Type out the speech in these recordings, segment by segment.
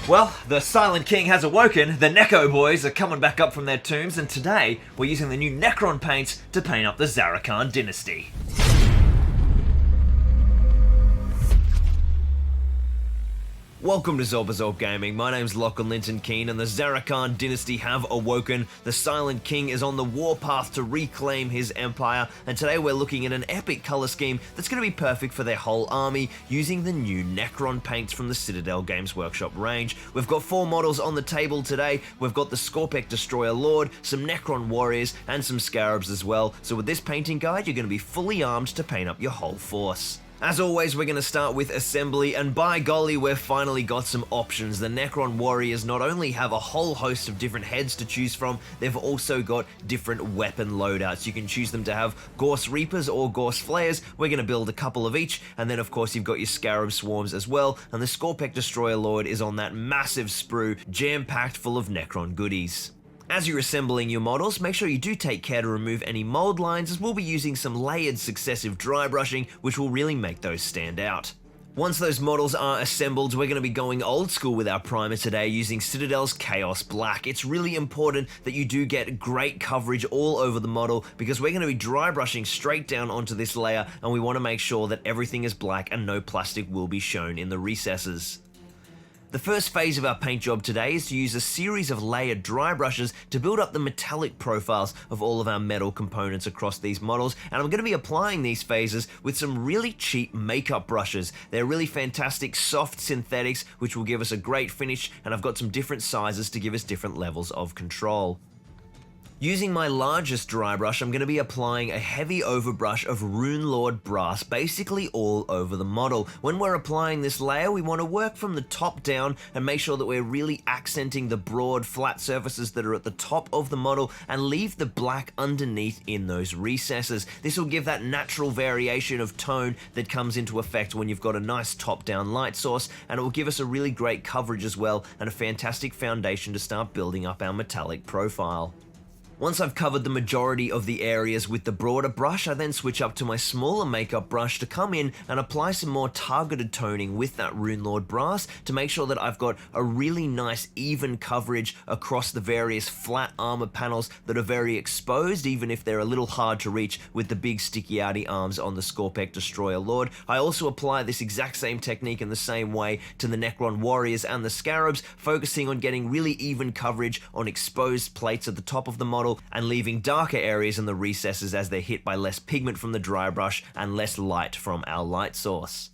Well, the Silent King has awoken, the Necko boys are coming back up from their tombs, and today we're using the new Necron paints to paint up the Szarekhan Dynasty. Welcome to Zorb Gaming, my name's Lachlan Linton Keane and the Szarekhan Dynasty have awoken. The Silent King is on the warpath to reclaim his empire, and today we're looking at an epic colour scheme that's going to be perfect for their whole army using the new Necron paints from the Citadel Games Workshop range. We've got 4 models on the table today. We've got the Cryptek Destroyer Lord, some Necron warriors and some Scarabs as well. So with this painting guide you're going to be fully armed to paint up your whole force. As always, we're going to start with assembly, and by golly, we've finally got some options. The Necron warriors not only have a whole host of different heads to choose from, they've also got different weapon loadouts. You can choose them to have Gorse Reapers or Gorse Flayers. We're going to build a couple of each, and then of course you've got your Scarab Swarms as well, and the Cryptek Destroyer Lord is on that massive sprue, jam-packed full of Necron goodies. As you're assembling your models, make sure you do take care to remove any mold lines, as we'll be using some layered successive dry brushing, which will really make those stand out. Once those models are assembled, we're going to be going old school with our primer today using Citadel's Chaos Black. It's really important that you do get great coverage all over the model, because we're going to be dry brushing straight down onto this layer, and we want to make sure that everything is black and no plastic will be shown in the recesses. The first phase of our paint job today is to use a series of layered dry brushes to build up the metallic profiles of all of our metal components across these models, and I'm going to be applying these phases with some really cheap makeup brushes. They're really fantastic soft synthetics which will give us a great finish, and I've got some different sizes to give us different levels of control. Using my largest dry brush, I'm going to be applying a heavy overbrush of Runelord Brass basically all over the model. When we're applying this layer, we want to work from the top down and make sure that we're really accenting the broad, flat surfaces that are at the top of the model and leave the black underneath in those recesses. This will give that natural variation of tone that comes into effect when you've got a nice top-down light source, and it will give us a really great coverage as well and a fantastic foundation to start building up our metallic profile. Once I've covered the majority of the areas with the broader brush, I then switch up to my smaller makeup brush to come in and apply some more targeted toning with that Runelord Brass to make sure that I've got a really nice even coverage across the various flat armor panels that are very exposed, even if they're a little hard to reach with the big sticky outy arms on the Cryptek Destroyer Lord. I also apply this exact same technique in the same way to the Necron warriors and the Scarabs, focusing on getting really even coverage on exposed plates at the top of the model and leaving darker areas in the recesses as they're hit by less pigment from the dry brush and less light from our light source.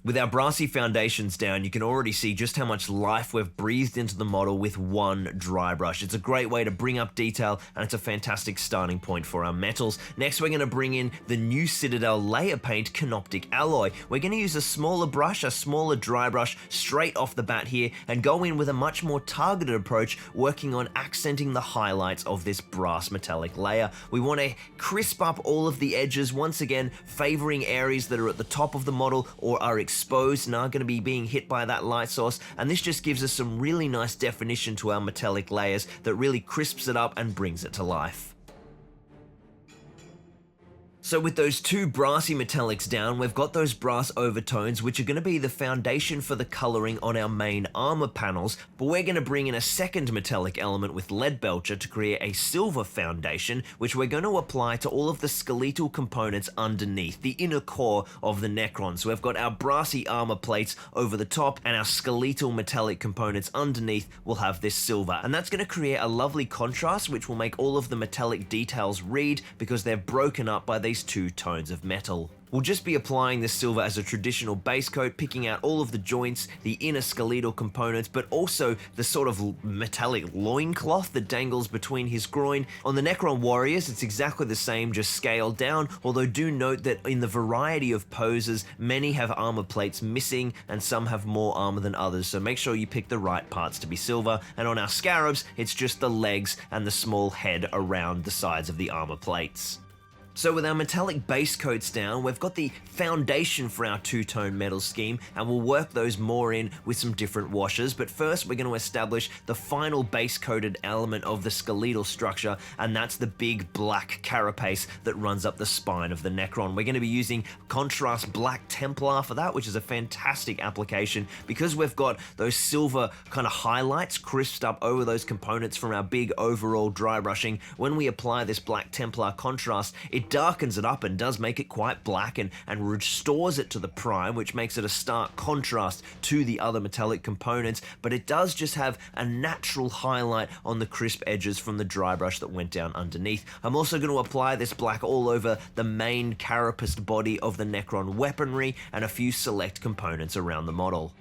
With our brassy foundations down, you can already see just how much life we've breathed into the model with one dry brush. It's a great way to bring up detail, and it's a fantastic starting point for our metals. Next, we're going to bring in the new Citadel layer paint Canoptek Alloy. We're going to use a smaller brush, a smaller dry brush, straight off the bat here, and go in with a much more targeted approach, working on accenting the highlights of this brass metallic layer. We want to crisp up all of the edges, once again, favoring areas that are at the top of the model or are exposed and aren't going to be being hit by that light source, and this just gives us some really nice definition to our metallic layers that really crisps it up and brings it to life. So with those 2 brassy metallics down, we've got those brass overtones which are going to be the foundation for the colouring on our main armour panels, but we're going to bring in a second metallic element with LeadBelcher to create a silver foundation, which we're going to apply to all of the skeletal components underneath, the inner core of the Necron. So we've got our brassy armour plates over the top, and our skeletal metallic components underneath will have this silver, and that's going to create a lovely contrast which will make all of the metallic details read because they're broken up by these 2 tones of metal. We'll just be applying this silver as a traditional base coat, picking out all of the joints, the inner skeletal components, but also the sort of metallic loincloth that dangles between his groin. On the Necron warriors, it's exactly the same, just scaled down, although do note that in the variety of poses, many have armor plates missing and some have more armor than others, so make sure you pick the right parts to be silver. And on our Scarabs, it's just the legs and the small head around the sides of the armor plates. So with our metallic base coats down, we've got the foundation for our two-tone metal scheme, and we'll work those more in with some different washes. But first, we're going to establish the final base coated element of the skeletal structure, and that's the big black carapace that runs up the spine of the Necron. We're going to be using contrast black Templar for that, which is a fantastic application because we've got those silver kind of highlights crisped up over those components from our big overall dry brushing. When we apply this black Templar contrast, it darkens it up and does make it quite black and restores it to the prime, which makes it a stark contrast to the other metallic components, but it does just have a natural highlight on the crisp edges from the dry brush that went down underneath. I'm also going to apply this black all over the main carapaced body of the Necron weaponry and a few select components around the model.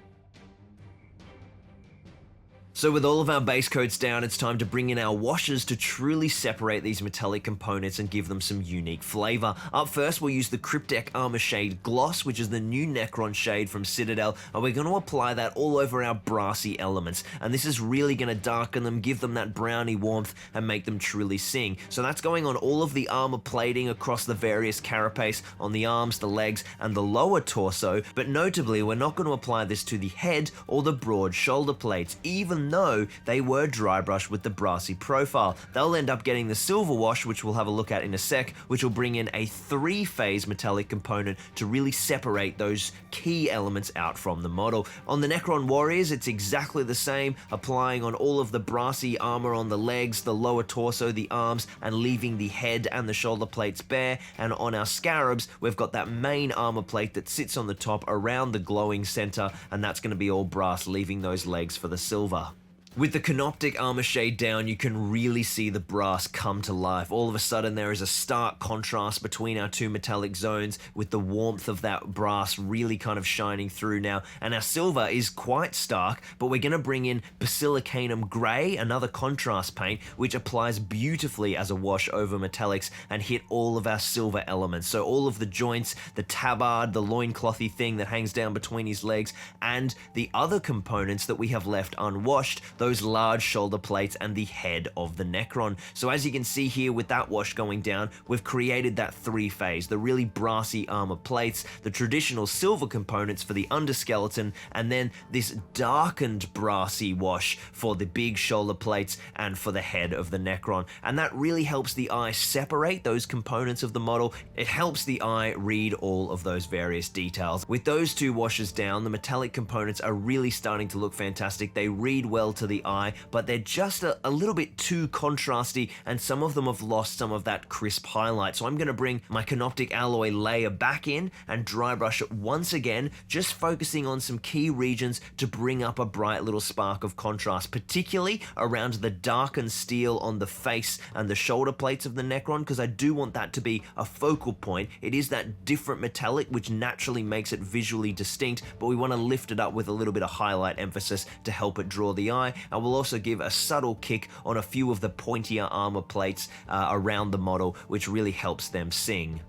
So with all of our base coats down, it's time to bring in our washes to truly separate these metallic components and give them some unique flavor. Up first, we'll use the Cryptek Armourshade Gloss, which is the new Necron shade from Citadel, and we're going to apply that all over our brassy elements. And this is really going to darken them, give them that browny warmth, and make them truly sing. So that's going on all of the armor plating across the various carapace, on the arms, the legs, and the lower torso. But notably, we're not going to apply this to the head or the broad shoulder plates, even though they were dry brushed with the brassy profile. They'll end up getting the silver wash, which we'll have a look at in a sec, which will bring in a three-phase metallic component to really separate those key elements out from the model. On the Necron warriors, it's exactly the same, applying on all of the brassy armor on the legs, the lower torso, the arms, and leaving the head and the shoulder plates bare. And on our Scarabs, we've got that main armor plate that sits on the top around the glowing center, and that's going to be all brass, leaving those legs for the silver. With the Canoptek Armourshade down, you can really see the brass come to life. All of a sudden, there is a stark contrast between our two metallic zones, with the warmth of that brass really kind of shining through now. And our silver is quite stark, but we're going to bring in Basilicanum Grey, another contrast paint, which applies beautifully as a wash over metallics and hit all of our silver elements. So all of the joints, the tabard, the loinclothy thing that hangs down between his legs, and the other components that we have left unwashed, those large shoulder plates and the head of the Necron. So as you can see here with that wash going down, we've created that three-phase, the really brassy armor plates, the traditional silver components for the underskeleton, and then this darkened brassy wash for the big shoulder plates and for the head of the Necron. And that really helps the eye separate those components of the model. It helps the eye read all of those various details. With those two washes down, the metallic components are really starting to look fantastic. They read well to the eye, but they're just a little bit too contrasty, and some of them have lost some of that crisp highlight. So I'm going to bring my Canoptek Alloy layer back in and dry brush it once again, just focusing on some key regions to bring up a bright little spark of contrast, particularly around the darkened steel on the face and the shoulder plates of the Necron, because I do want that to be a focal point. It is that different metallic which naturally makes it visually distinct, but we want to lift it up with a little bit of highlight emphasis to help it draw the eye. And we'll also give a subtle kick on a few of the pointier armor plates around the model, which really helps them sing.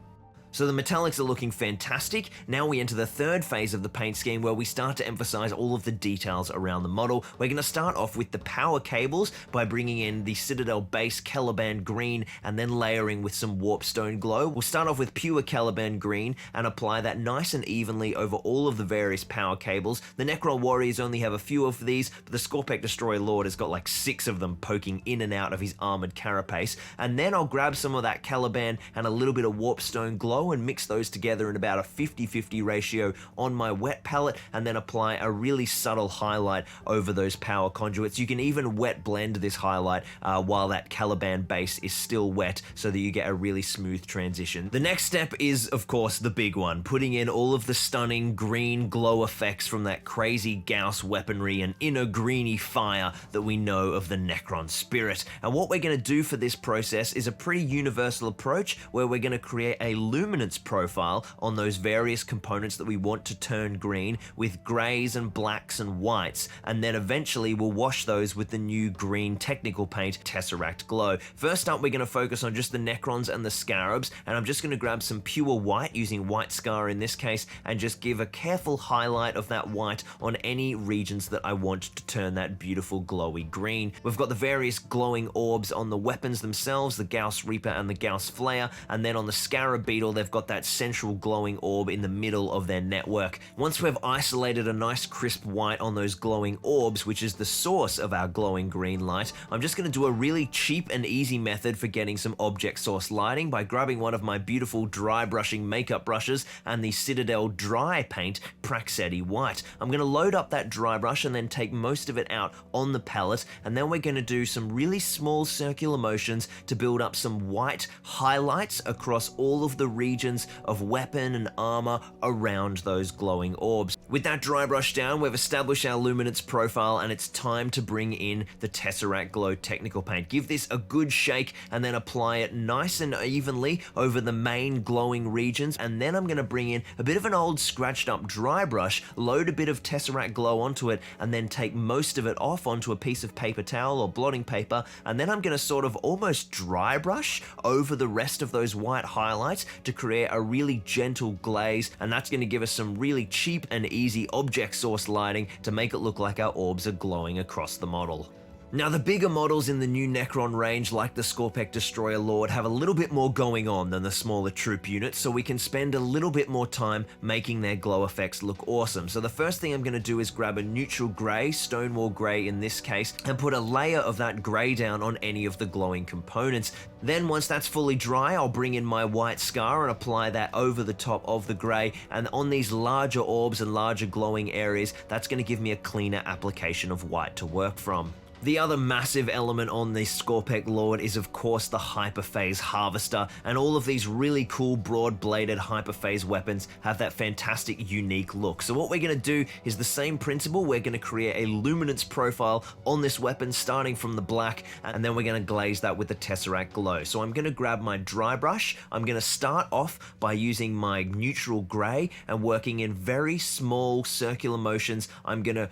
So the metallics are looking fantastic. Now we enter the third phase of the paint scheme, where we start to emphasize all of the details around the model. We're going to start off with the power cables by bringing in the Citadel base Caliban Green and then layering with some Warpstone Glow. We'll start off with pure Caliban Green and apply that nice and evenly over all of the various power cables. The Necron warriors only have a few of these, but the Scorpek Destroyer Lord has got like 6 of them poking in and out of his armored carapace. And then I'll grab some of that Caliban and a little bit of Warpstone Glow and mix those together in about a 50-50 ratio on my wet palette, and then apply a really subtle highlight over those power conduits. You can even wet blend this highlight while that Caliban base is still wet, so that you get a really smooth transition. The next step is, of course, the big one, putting in all of the stunning green glow effects from that crazy Gauss weaponry and inner greeny fire that we know of the Necron spirit. And what we're going to do for this process is a pretty universal approach, where we're going to create a luminance luminance profile on those various components that we want to turn green with greys and blacks and whites, and then eventually we'll wash those with the new green technical paint Tesseract Glow. First up, we're going to focus on just the Necrons and the Scarabs, and I'm just going to grab some pure white using White Scar in this case, and just give a careful highlight of that white on any regions that I want to turn that beautiful glowy green. We've got the various glowing orbs on the weapons themselves, the Gauss Reaper and the Gauss Flare, and then on the Scarab Beetle they've got that central glowing orb in the middle of their network. Once we've isolated a nice crisp white on those glowing orbs, which is the source of our glowing green light, I'm just going to do a really cheap and easy method for getting some object source lighting by grabbing one of my beautiful dry brushing makeup brushes and the Citadel Dry Paint Praxeti White. I'm going to load up that dry brush and then take most of it out on the palette, and then we're going to do some really small circular motions to build up some white highlights across all of the regions of weapon and armor around those glowing orbs. With that dry brush down, we've established our luminance profile, and it's time to bring in the Tesseract Glow technical paint. Give this a good shake and then apply it nice and evenly over the main glowing regions, and then I'm going to bring in a bit of an old scratched up dry brush, load a bit of Tesseract Glow onto it, and then take most of it off onto a piece of paper towel or blotting paper, and then I'm going to sort of almost dry brush over the rest of those white highlights to create a really gentle glaze, and that's going to give us some really cheap and easy object source lighting to make it look like our orbs are glowing across the model. Now, the bigger models in the new Necron range, like the Scorpek Destroyer Lord, have a little bit more going on than the smaller troop units, so we can spend a little bit more time making their glow effects look awesome. So the first thing I'm going to do is grab a neutral grey, Stonewall grey in this case, and put a layer of that grey down on any of the glowing components. Then once that's fully dry, I'll bring in my White Scar and apply that over the top of the grey, and on these larger orbs and larger glowing areas, that's going to give me a cleaner application of white to work from. The other massive element on the Scorpek Lord is of course the Hyperphase Harvester, and all of these really cool broad-bladed Hyperphase weapons have that fantastic unique look. So what we're going to do is the same principle. We're going to create a luminance profile on this weapon starting from the black, and then we're going to glaze that with the Tesseract Glow. So I'm going to grab my dry brush. I'm going to start off by using my neutral grey and working in very small circular motions. I'm going to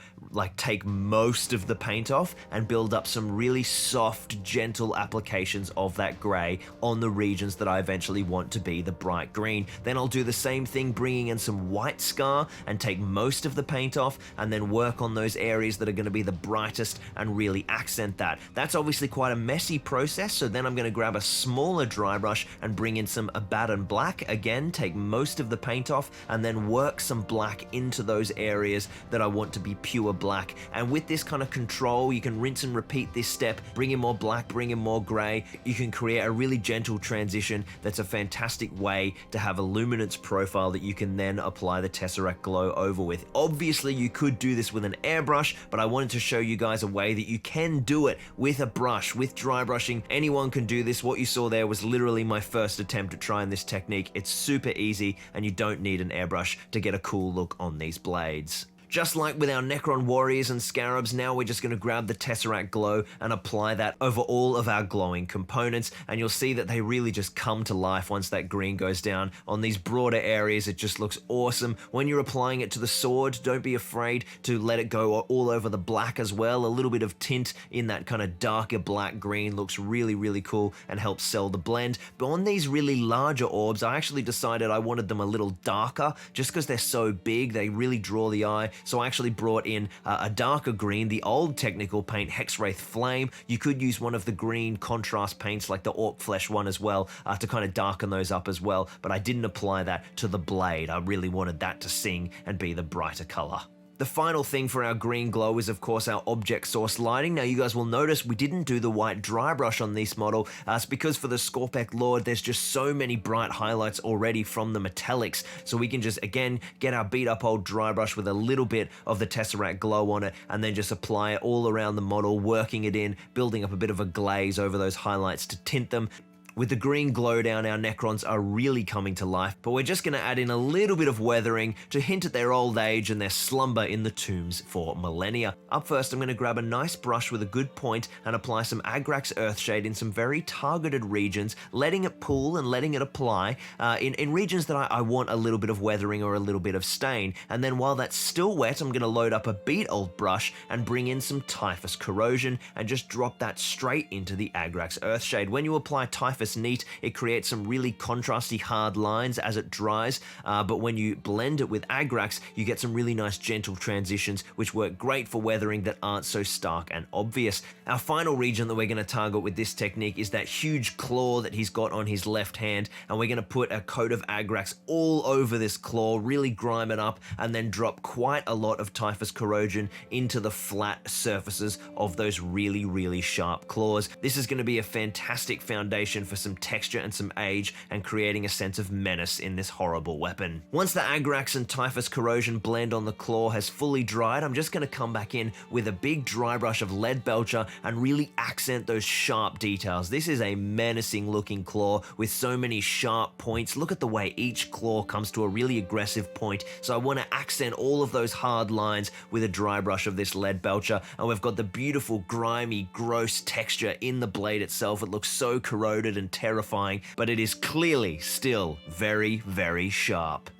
take most of the paint off and build up some really soft, gentle applications of that grey on the regions that I eventually want to be the bright green. Then I'll do the same thing, bringing in some White Scar and take most of the paint off, and then work on those areas that are going to be the brightest and really accent that. That's obviously quite a messy process, so then I'm going to grab a smaller dry brush and bring in some Abaddon Black. Again, take most of the paint off and then work some black into those areas that I want to be pure black. And with this kind of control, you can rinse and repeat this step, bring in more black, bring in more grey. You can create a really gentle transition that's a fantastic way to have a luminance profile that you can then apply the Tesseract Glow over with. Obviously, you could do this with an airbrush, but I wanted to show you guys a way that you can do it with a brush, with dry brushing. Anyone can do this. What you saw there was literally my first attempt at trying this technique. It's super easy, and you don't need an airbrush to get a cool look on these blades. Just like with our Necron warriors and Scarabs, now we're just going to grab the Tesseract Glow and apply that over all of our glowing components, and you'll see that they really just come to life once that green goes down. On these broader areas, it just looks awesome. When you're applying it to the sword, don't be afraid to let it go all over the black as well. A little bit of tint in that kind of darker black green looks really, really cool and helps sell the blend. But on these really larger orbs, I actually decided I wanted them a little darker just because they're so big. They really draw the eye. So I actually brought in a darker green, the old technical paint HEXWRAITH Flame. You could use one of the green contrast paints like the Orc Flesh one as well to kind of darken those up as well, but I didn't apply that to the blade. I really wanted that to sing and be the brighter color. The final thing for our green glow is of course our object source lighting. Now you guys will notice we didn't do the white dry brush on this model. It's because for the Scorpek Lord there's just so many bright highlights already from the metallics, so we can just again get our beat up old dry brush with a little bit of the Tesseract Glow on it, and then just apply it all around the model, working it in, building up a bit of a glaze over those highlights to tint them. With the green glow down, our Necrons are really coming to life, but we're just going to add in a little bit of weathering to hint at their old age and their slumber in the tombs for millennia. Up first, I'm going to grab a nice brush with a good point and apply some AGRAX Earthshade in some very targeted regions, letting it pool and letting it apply in regions that I want a little bit of weathering or a little bit of stain. And then while that's still wet, I'm going to load up a beat old brush and bring in some Typhus Corrosion and just drop that straight into the AGRAX Earthshade. When you apply Typhus Neat, it creates some really contrasty hard lines as it dries, but when you blend it with AGRAX, you get some really nice gentle transitions which work great for weathering that aren't so stark and obvious. Our final region that we're going to target with this technique is that huge claw that he's got on his left hand, and we're going to put a coat of AGRAX all over this claw, really grime it up, and then drop quite a lot of Typhus Corrosion into the flat surfaces of those really, really sharp claws. This is going to be a fantastic foundation for some texture and some age, and creating a sense of menace in this horrible weapon. Once the AGRAX and Typhus Corrosion blend on the claw has fully dried, I'm just going to come back in with a big dry brush of LeadBelcher and really accent those sharp details. This is a menacing looking claw with so many sharp points. Look at the way each claw comes to a really aggressive point, so I want to accent all of those hard lines with a dry brush of this LeadBelcher, and we've got the beautiful grimy gross texture in the blade itself. It looks so corroded and terrifying, but it is clearly still very, very sharp.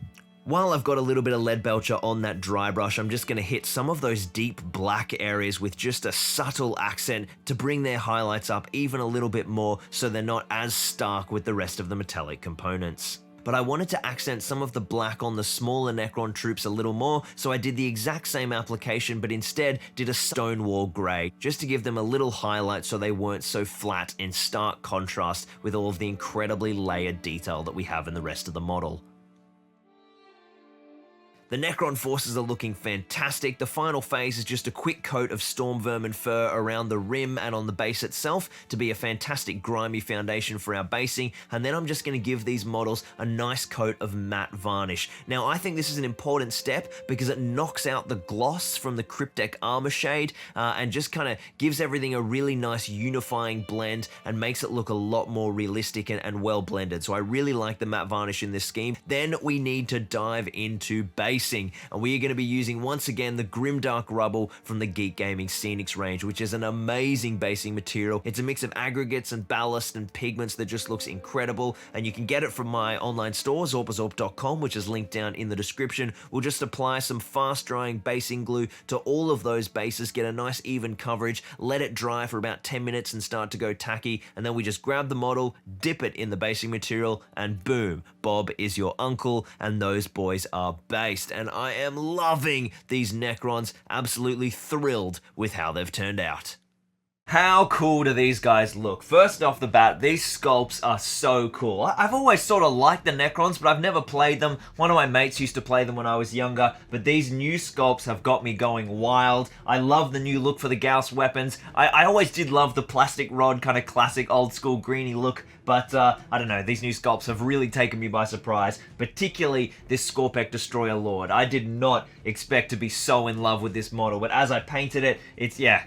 While I've got a little bit of LeadBelcher on that dry brush, I'm just going to hit some of those deep black areas with just a subtle accent to bring their highlights up even a little bit more so they're not as stark with the rest of the metallic components. But I wanted to accent some of the black on the smaller Necron troops a little more, so I did the exact same application, but instead did a Stonewall grey, just to give them a little highlight so they weren't so flat in stark contrast with all of the incredibly layered detail that we have in the rest of the model. The Necron forces are looking fantastic. The final phase is just a quick coat of Storm Vermin fur around the rim and on the base itself to be a fantastic grimy foundation for our basing, and then I'm just going to give these models a nice coat of matte varnish. Now I think this is an important step because it knocks out the gloss from the Cryptek Armourshade and just kind of gives everything a really nice unifying blend and makes it look a lot more realistic and well blended. So I really like the matte varnish in this scheme. Then we need to dive into base. And we are going to be using once again the Grimdark Rubble from the Geek Gaming Scenics range, which is an amazing basing material. It's a mix of aggregates and ballast and pigments that just looks incredible, and you can get it from my online store, zorpazorp.com, which is linked down in the description. We'll just apply some fast drying basing glue to all of those bases, get a nice even coverage, let it dry for about 10 minutes and start to go tacky, and then we just grab the model, dip it in the basing material, and boom, Bob is your uncle, and those boys are based. And I am loving these Necrons, absolutely thrilled with how they've turned out. How cool do these guys look? First off the bat, these sculpts are so cool. I've always sort of liked the Necrons, but I've never played them. One of my mates used to play them when I was younger, but these new sculpts have got me going wild. I love the new look for the Gauss weapons. I always did love the plastic rod, kind of classic old school greeny look, but I don't know, these new sculpts have really taken me by surprise, particularly this Scorpek Destroyer Lord. I did not expect to be so in love with this model, but as I painted it, it's, yeah,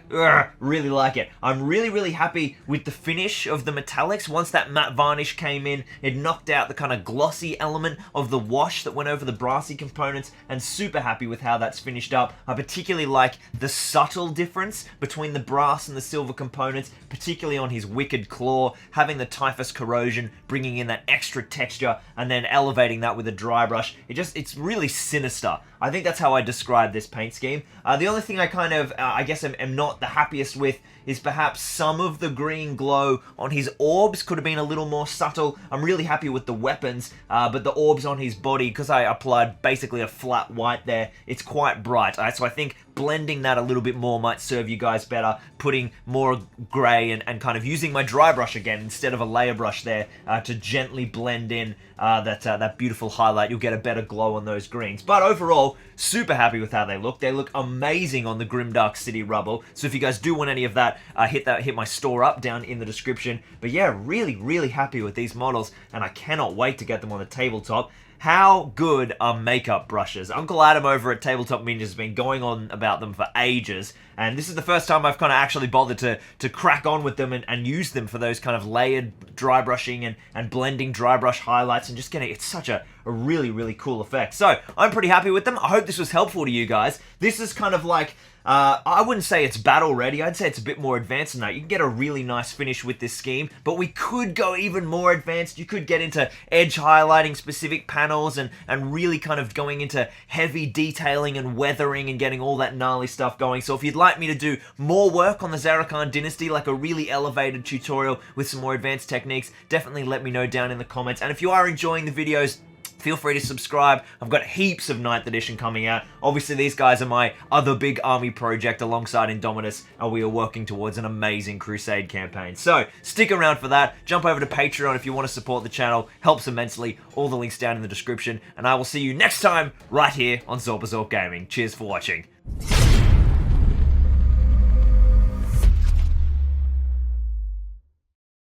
really like it. I'm really, really happy with the finish of the metallics. Once that matte varnish came in, it knocked out the kind of glossy element of the wash that went over the brassy components, and super happy with how that's finished up. I particularly like the subtle difference between the brass and the silver components, particularly on his wicked claw, having the Typhus Corrosion, bringing in that extra texture, and then elevating that with a dry brush. It's really sinister. I think that's how I describe this paint scheme. The only thing I kind of, I guess am not the happiest with is perhaps some of the green glow on his orbs could have been a little more subtle. I'm really happy with the weapons, but the orbs on his body, because I applied basically a flat white there, it's quite bright. So I think blending that a little bit more might serve you guys better, putting more grey and kind of using my dry brush again instead of a layer brush there to gently blend in that beautiful highlight. You'll get a better glow on those greens. But overall, super happy with how they look. They look amazing on the Grimdark City Rubble. So if you guys do want any of that, hit my store up down in the description. But yeah, really, really happy with these models, and I cannot wait to get them on the tabletop. how good are makeup brushes? Uncle Adam over at Tabletop Ninja has been going on about them for ages, and this is the first time I've kind of actually bothered to crack on with them and use them for those kind of layered dry brushing and blending dry brush highlights and just getting, it's such a really, really cool effect. So, I'm pretty happy with them. I hope this was helpful to you guys. This is kind of like, I wouldn't say it's battle ready, I'd say it's a bit more advanced than that. You can get a really nice finish with this scheme, but we could go even more advanced. You could get into edge highlighting specific panels and really kind of going into heavy detailing and weathering and getting all that gnarly stuff going. So if you'd like me to do more work on the Szarekhan Dynasty, like a really elevated tutorial with some more advanced techniques, definitely let me know down in the comments. And if you are enjoying the videos, feel free to subscribe. I've got heaps of 9th edition coming out. Obviously, these guys are my other big army project alongside Indomitus, and we are working towards an amazing Crusade campaign. So, stick around for that. Jump over to Patreon if you want to support the channel. Helps immensely. All the links down in the description. And I will see you next time right here on Zorba Gaming. Cheers for watching.